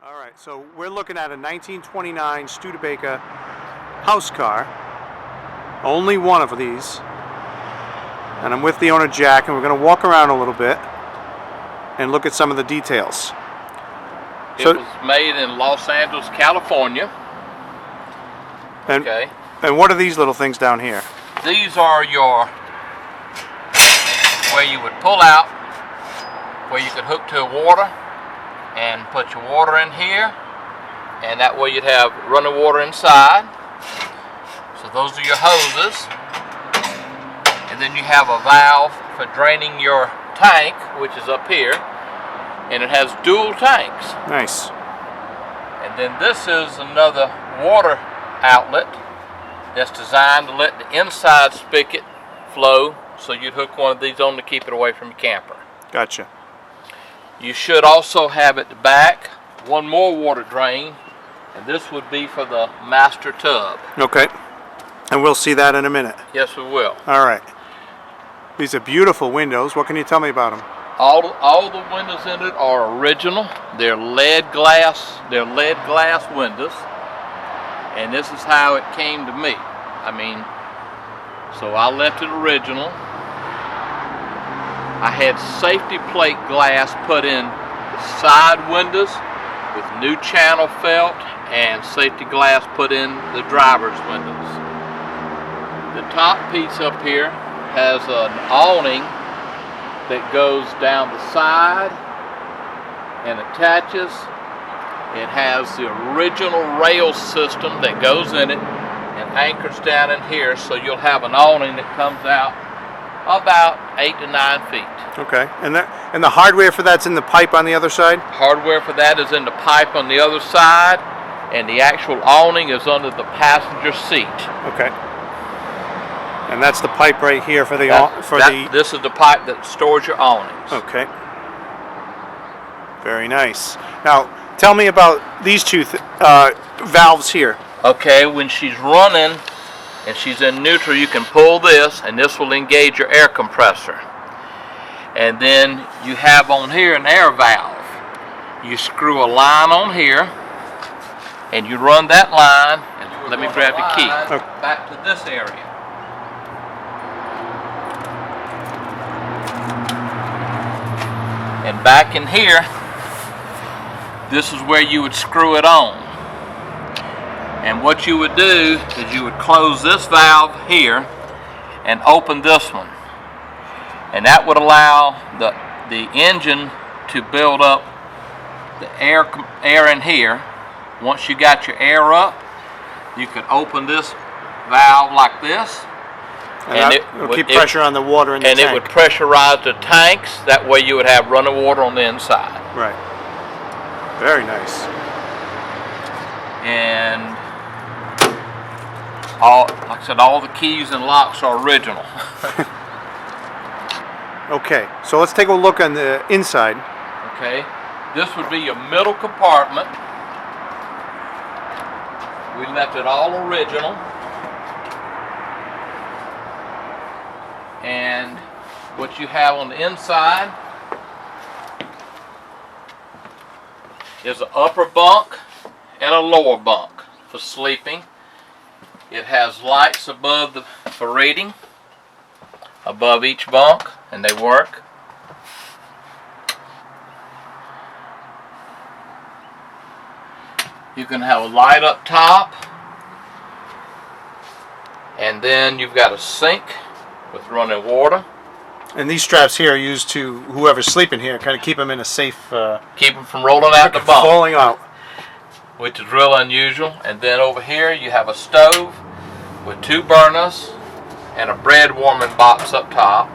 All right, so we're looking at a 1929 Studebaker house car. Only one of these. And I'm with the owner, Jack, and we're going to walk around a little bit and look at some of the details. It was made in Los Angeles, California. Okay. And what are these little things down here? These are your, where you would pull out, where you could hook to water and put your water in here, and that way you'd have running water inside. So those are your hoses. And then you have a valve for draining your tank, which is up here, and it has dual tanks. Nice. And then this is another water outlet that's designed to let the inside spigot flow, so you'd hook one of these on to keep it away from your camper. Gotcha. You should also have at the back one more water drain, and this would be for the master tub. Okay. And we'll see that in a minute. Yes, we will. All right. These are beautiful windows. What can you tell me about them? All the windows in it are original. They're lead glass. They're lead glass windows. And this is how it came to me. I mean, so I left it original. I had safety plate glass put in the side windows with new channel felt, and safety glass put in the driver's windows. The top piece up here has an awning that goes down the side and attaches. It has the original rail system that goes in it and anchors down in here, so you'll have an awning that comes out about 8 to 9 feet. Okay. And the hardware for that's in the pipe on the other side? Hardware for that is in the pipe on the other side, and the actual awning is under the passenger seat. Okay. And that's the pipe right here for the This is the pipe that stores your awnings. Okay. Very nice. Now, tell me about these two valves here. Okay, when she's running and she's in neutral, you can pull this, and this will engage your air compressor. And then you have on here an air valve. You screw a line on here, and you run that line, and let me grab the key, back to this area. And back in here, this is where you would screw it on. And what you would do is you would close this valve here and open this one. And that would allow the engine to build up the air in here. Once you got your air up, you could open this valve like this. And it would keep pressure on the water in the tank. And it would pressurize the tanks. That way you would have running water on the inside. Right. Very nice. And like I said, all the keys and locks are original. Okay, so let's take a look on the inside. Okay, this would be your middle compartment. We left it all original. And what you have on the inside is an upper bunk and a lower bunk for sleeping. It has lights above for reading, above each bunk, and they work. You can have a light up top, and then you've got a sink with running water. And these straps here are used to whoever's sleeping here, kind of keep them in a safe... keep them from rolling out the bunk. Falling out. Which is real unusual. And then over here you have a stove with 2 burners and a bread warming box up top.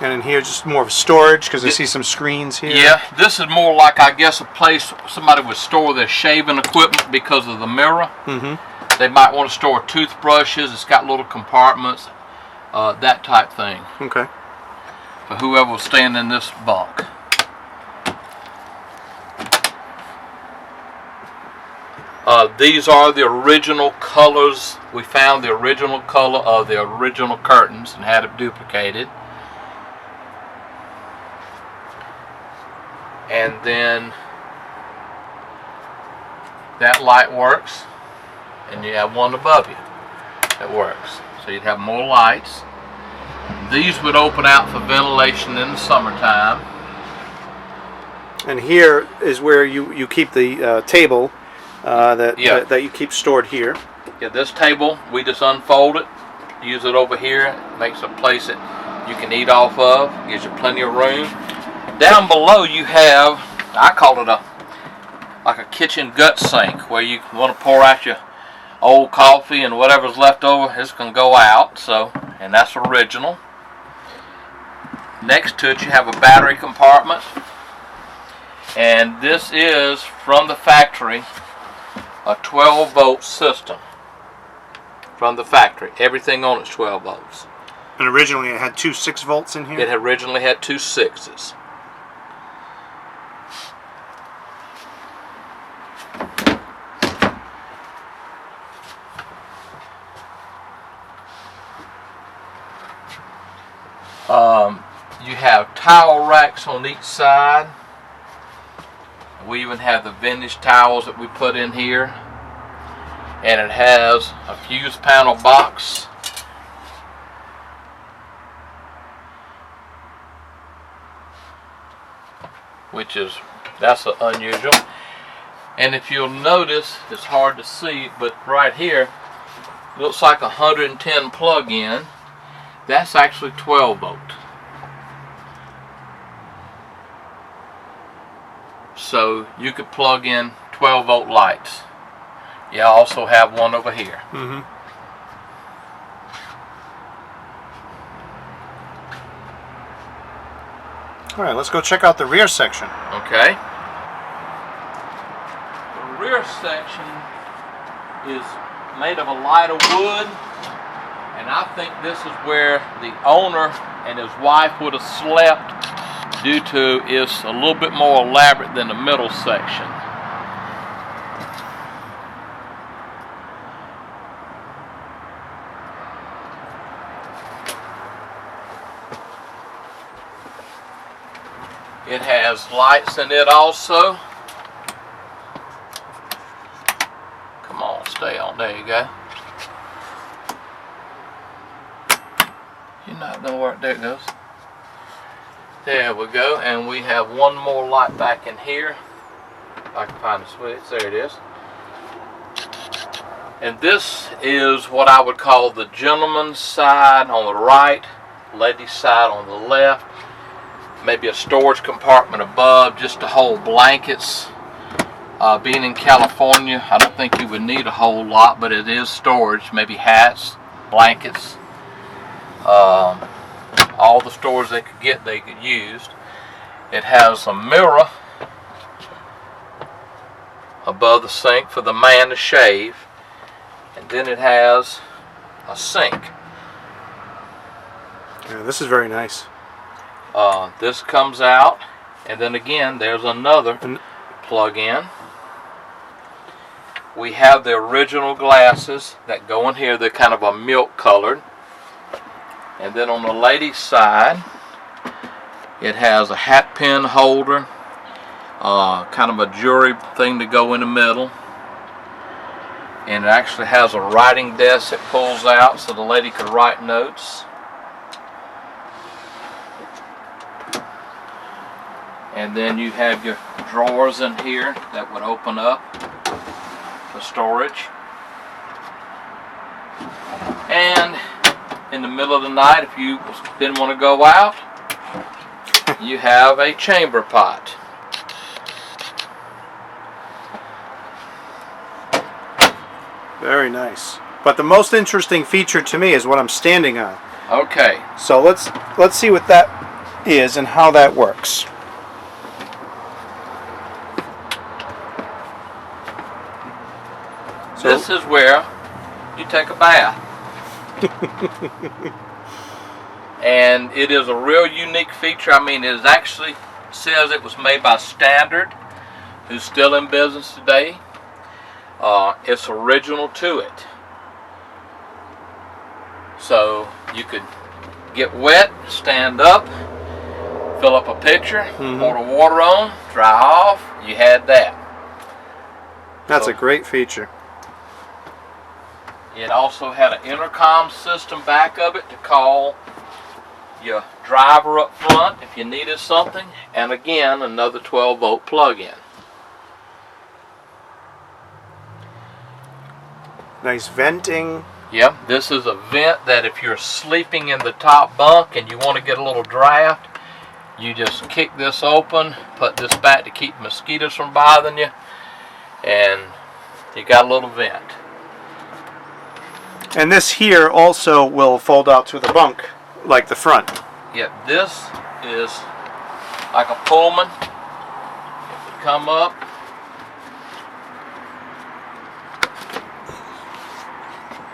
And in here just more of storage, because I see some screens here. Yeah, this is more like, I guess, a place somebody would store their shaving equipment because of the mirror. Mm-hmm. They might want to store toothbrushes. It's got little compartments, that type thing. Okay. For whoever was staying in this bunk. These are the original colors. We found the original color of the original curtains and had it duplicated. and then that light works, and you have one above you that works. So you'd have more lights. These would open out for ventilation in the summertime. And here is where you keep the table that you keep stored here. Yeah, this table, we just unfold it, use it over here. It makes a place that you can eat off of, gives you plenty of room. Down below you have, I call it like a kitchen gut sink, where you want to pour out your old coffee and whatever's left over, it's going to go out. So, and that's original. Next to it you have a battery compartment, and this is from the factory a 12-volt system. From the factory, everything on it's 12 volts. And originally it had two 6 volts in here? It originally had two 6s. You have towel racks on each side. We even have the vintage towels that we put in here. And it has a fuse panel box. That's unusual. And if you'll notice, it's hard to see, but right here, looks like a 110 plug-in. That's actually 12 volt. So you could plug in 12 volt lights. You also have one over here. Mm-hmm. All right, let's go check out the rear section. Okay. The rear section is made of a lighter wood, and I think this is where the owner and his wife would have slept, due to it's a little bit more elaborate than the middle section. It has lights in it also. Come on, stay on. There you go. You're not gonna work. There it goes. There we go. And we have one more light back in here. If I can find the switch. There it is. And this is what I would call the gentleman's side on the right, lady's side on the left. Maybe a storage compartment above just to hold blankets. Being in California, I don't think you would need a whole lot, but it is storage. Maybe hats, blankets, all the stores they could get, they could use. It has a mirror above the sink for the man to shave, and then it has a sink. Yeah, this is very nice. This comes out, and then again there's another plug-in. We have the original glasses that go in here. They're kind of a milk colored. And then on the lady's side, it has a hat pin holder, kind of a jewelry thing to go in the middle. And it actually has a writing desk that pulls out so the lady could write notes. And then you have your drawers in here that would open up for storage. And in the middle of the night, if you didn't want to go out, you have a chamber pot. Very nice. But the most interesting feature to me is what I'm standing on. Okay. So let's see what that is and how that works. So, this is where you take a bath. And it is a real unique feature. I mean, it actually says it was made by Standard, who's still in business today. It's original to it. So you could get wet, stand up, Fill up a pitcher, pour the water on, dry off, you had that. That's a great feature. It also had an intercom system back of it to call your driver up front if you needed something, and again another 12-volt plug-in. Nice venting. Yep, this is a vent that if you're sleeping in the top bunk and you want to get a little draft, you just kick this open, put this back to keep mosquitoes from bothering you, and you got a little vent. And this here also will fold out to the bunk, like the front. Yeah, this is like a Pullman. It would come up.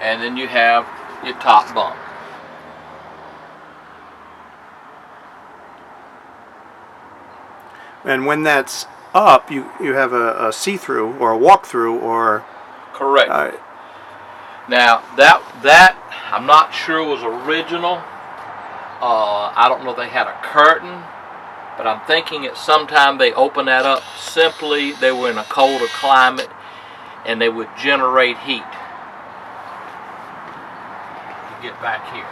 And then you have your top bunk. And when that's up, you have a see-through or a walk-through or... Correct. Now that I'm not sure was original. I don't know if they had a curtain, but I'm thinking at some time they opened that up. Simply, they were in a colder climate and they would generate heat. You get back here.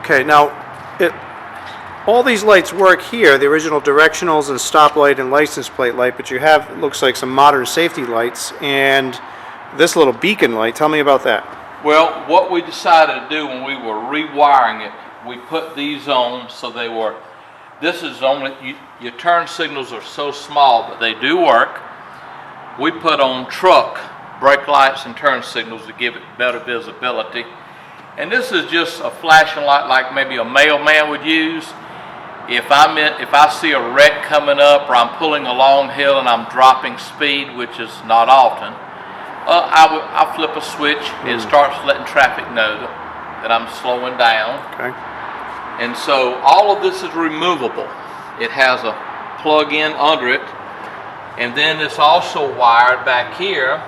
Okay, now all these lights work here, the original directionals and stoplight and license plate light, but you have, it looks like, some modern safety lights and this little beacon light. Tell me about that. Well, what we decided to do when we were rewiring it, we put these on so they were, this is only, your turn signals are so small, but they do work. We put on truck brake lights and turn signals to give it better visibility. And this is just a flashing light like maybe a mailman would use. If I see a wreck coming up or I'm pulling a long hill and I'm dropping speed, which is not often, I'll flip a switch and it starts letting traffic know that I'm slowing down. Okay. And so all of this is removable. It has a plug-in under it, and then it's also wired back here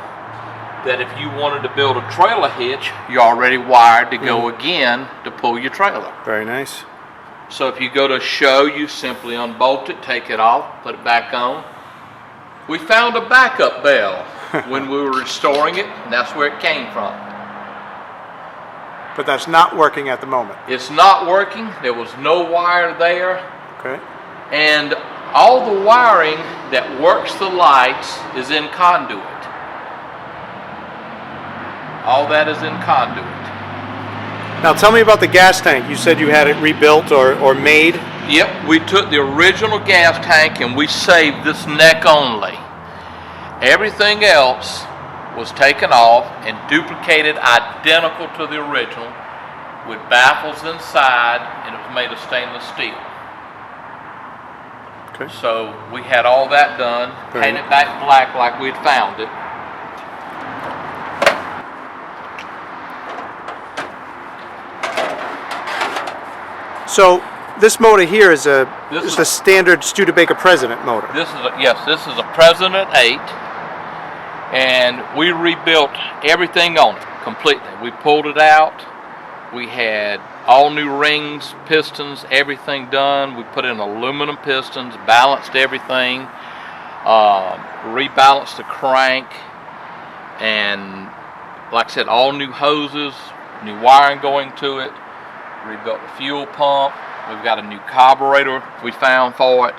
that if you wanted to build a trailer hitch, you're already wired to go again to pull your trailer. Very nice. So if you go to show, you simply unbolt it, take it off, put it back on. We found a backup bell when we were restoring it, and that's where it came from. But that's not working at the moment. It's not working. There was no wire there. Okay. And all the wiring that works the lights is in conduit. All that is in conduit. Now tell me about the gas tank. You said you had it rebuilt or made. Yep, we took the original gas tank and we saved this neck only. Everything else was taken off and duplicated identical to the original with baffles inside, and it was made of stainless steel. Okay. So we had all that done, painted back black like we'd found it. So this motor here is a standard Studebaker President motor. This is a President 8, and we rebuilt everything on it completely. We pulled it out. We had all new rings, pistons, everything done. We put in aluminum pistons, balanced everything, rebalanced the crank, and like I said, all new hoses, new wiring going to it. Rebuilt the fuel pump. We've got a new carburetor we found for it.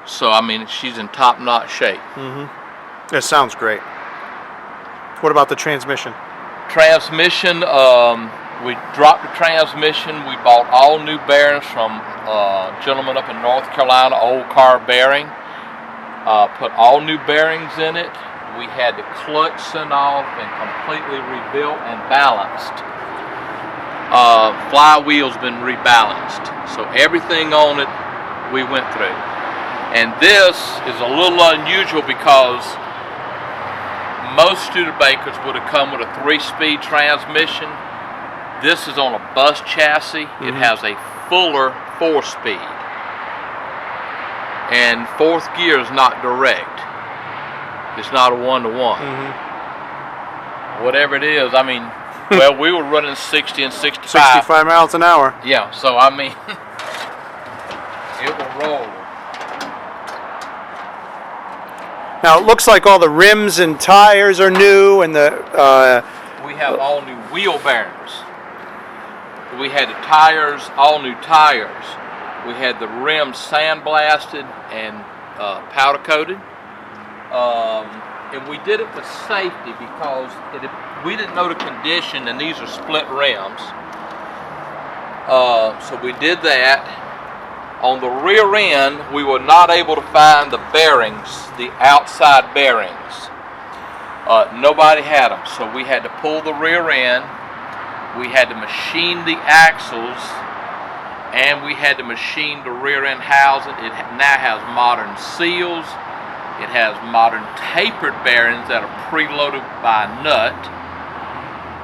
So I mean, she's in top-notch shape. That sounds great. What about the transmission? Transmission, we dropped the transmission. We bought all new bearings from a gentleman up in North Carolina, Old Car Bearing. Put all new bearings in it. We had the clutch sent off and completely rebuilt and balanced. Flywheel's been rebalanced, so everything on it we went through. And this is a little unusual because most Studebakers would have come with a 3-speed transmission. This is on a bus chassis. It has a fuller 4-speed. And fourth gear is not direct. It's not a 1-to-1. Whatever it is, I mean, well, we were running 60 and 65. 65 miles an hour. Yeah, so I mean, it will roll. Now it looks like all the rims and tires are new, and the We have all new wheel bearings. We had the tires, all new tires. We had the rims sandblasted and powder coated. And we did it for safety because we didn't know the condition, and these are split rims. So we did that. On the rear end, we were not able to find the bearings, the outside bearings. Nobody had them, so we had to pull the rear end. We had to machine the axles, and we had to machine the rear end housing. It now has modern seals. It has modern tapered bearings that are preloaded by a nut.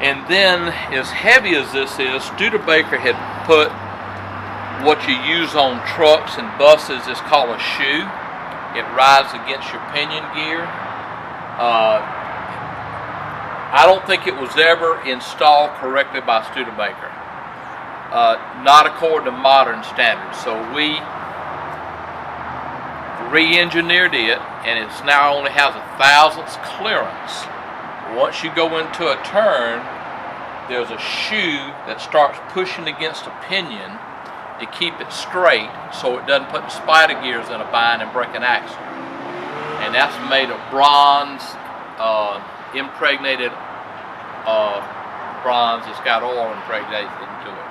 And then, as heavy as this is, Studebaker had put what you use on trucks and buses is called a shoe. It rides against your pinion gear. I don't think it was ever installed correctly by Studebaker. Not according to modern standards. So we re-engineered it, and it now only has 1/1000th clearance. Once you go into a turn, there's a shoe that starts pushing against a pinion to keep it straight, so it doesn't put the spider gears in a bind and break an axle. And that's made of bronze, impregnated bronze. It's got oil impregnated into it.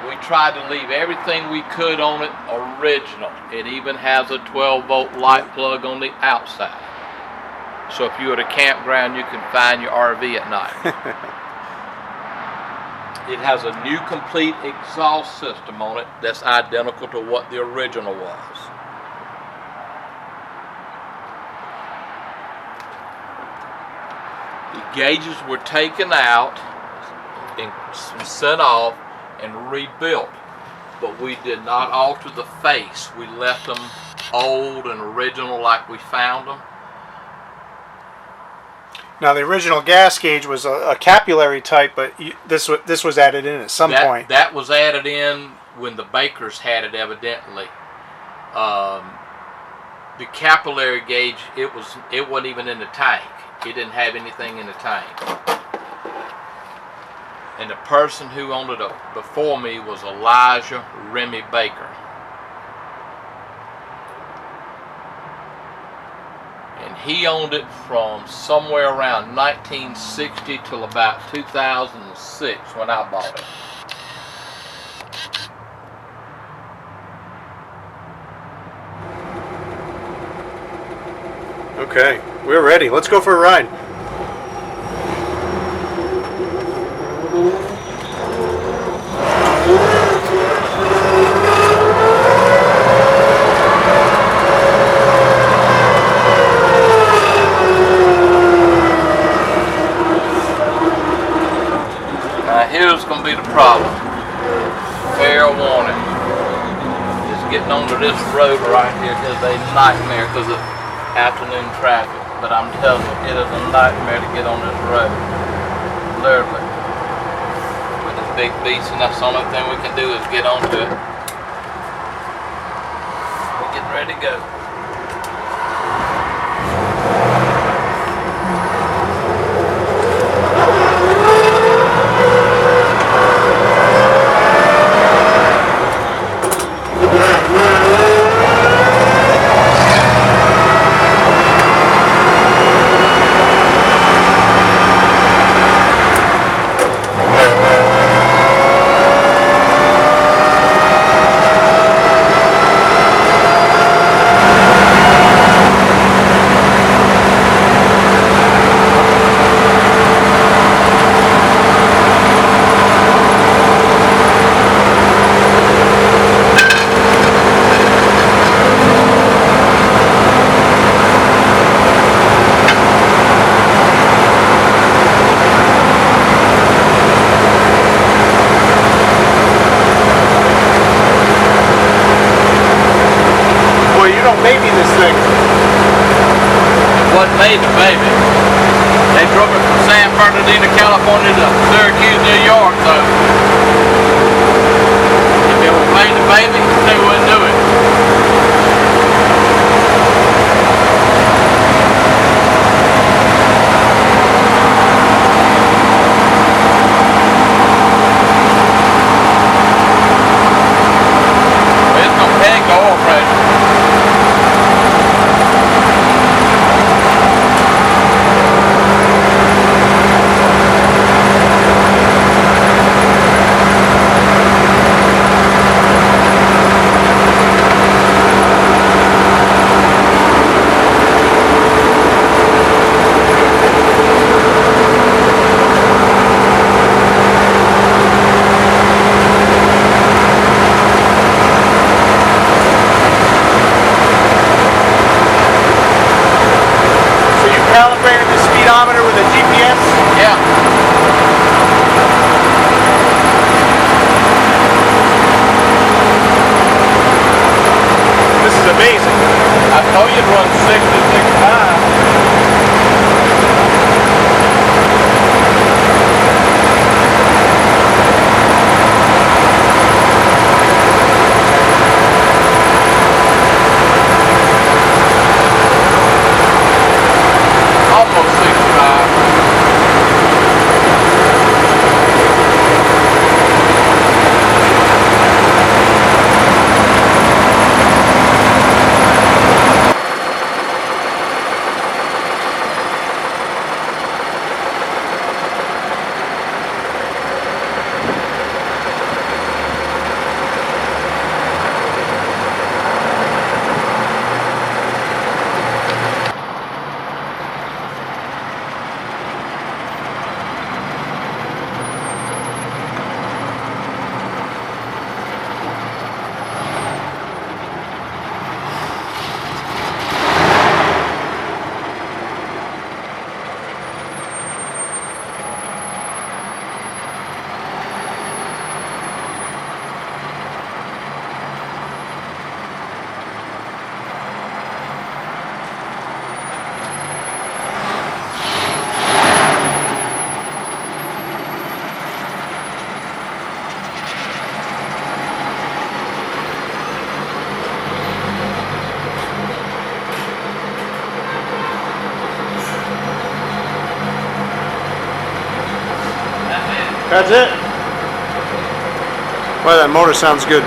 We tried to leave everything we could on it original. It even has a 12-volt light plug on the outside. So if you're at a campground, you can find your RV at night. It has a new complete exhaust system on it that's identical to what the original was. The gauges were taken out and sent off and rebuilt, but we did not alter the face. We left them old and original like we found them. Now the original gas gauge was a capillary type, but this was added in at some point. That was added in when the Bakers had it, evidently. The capillary gauge, it wasn't even in the tank. It didn't have anything in the tank. And the person who owned it before me was Elijah Remy Baker. And he owned it from somewhere around 1960 till about 2006 when I bought it. Okay, we're ready. Let's go for a ride. Here's going to be the problem. Fair warning. Just getting onto this road right here is a nightmare because of afternoon traffic. But I'm telling you, it is a nightmare to get on this road. Literally. With this big beast, and that's the only thing we can do is get onto it. We're getting ready to go. wasn't made to baby. They drove it from San Bernardino, California to Syracuse, New York, so if it was made to baby, they wouldn't do it. It's gonna peg the oil pressure. Calibrated the speedometer with a GPS? Yeah. This is amazing. I told you to run 60, 65. Almost 65. That's it? Well, that motor sounds good.